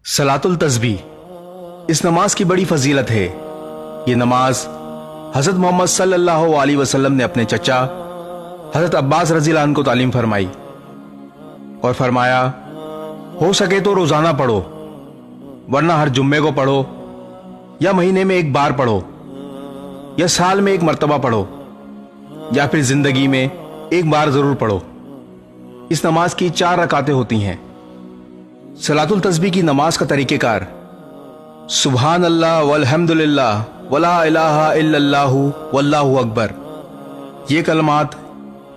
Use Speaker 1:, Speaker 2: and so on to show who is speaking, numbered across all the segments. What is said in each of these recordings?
Speaker 1: सलातुल तस्बीह, इस नमाज की बड़ी फजीलत है। ये नमाज हज़रत मोहम्मद सल्लल्लाहु अलैहि वसल्लम ने अपने चचा हज़रत अब्बास रज़ियल्लाहु अन्हु को तालीम फरमाई और फरमाया, हो सके तो रोज़ाना पढ़ो, वरना हर जुम्मे को पढ़ो, या महीने में एक बार पढ़ो, या साल में एक मर्तबा पढ़ो, या फिर जिंदगी में एक बार जरूर पढ़ो। इस नमाज की 4 रकातें होती हैं। सलातुल तस्बीह की नमाज का तरीक़ेकार, सुबहान अल्लाह वल्हम्दुलिल्लाह वला इलाहा इल्लल्लाहु वल्लाहु अकबर। ये कलमात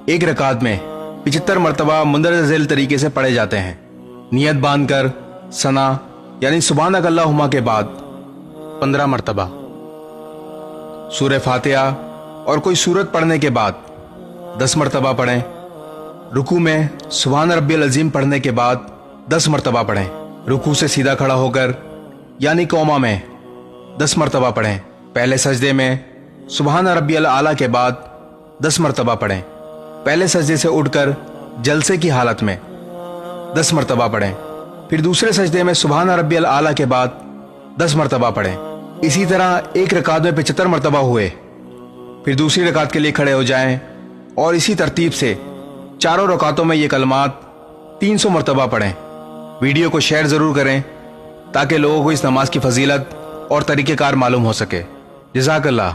Speaker 1: एक रकात में 75 मरतबा मुंदरज ज़ैल तरीके से पढ़े जाते हैं। नियत बांधकर सना यानी सुबहानक अल्लाहुम्मा के बाद 15 मरतबा, सूरह फातिहा और कोई सूरत पढ़ने के बाद 10 मरतबा पढ़ें। रुकू में सुबहान रब्बियल अज़ीम पढ़ने के बाद 10 मरतबा पढ़ें। रुकू से सीधा खड़ा होकर यानी कौमा में 10 मरतबा पढ़ें। पहले सजदे में सुबहान रब्बियल आला के बाद 10 मरतबा पढ़ें। पहले सजदे से उठकर जलसे की हालत में 10 मरतबा पढ़ें। फिर दूसरे सजदे में सुबहान रब्बियल आला के बाद 10 मरतबा पढ़ें। इसी तरह एक रकात में 75 मरतबा हुए। फिर दूसरी रकात के लिए खड़े हो जाएं और इसी तरतीब से चारों रकातों में ये कलमात 300 मरतबा पढ़ें। वीडियो को शेयर ज़रूर करें ताकि लोगों को इस नमाज की फजीलत और तरीक़ेकार मालूम हो सके। जज़ाकल्लाह।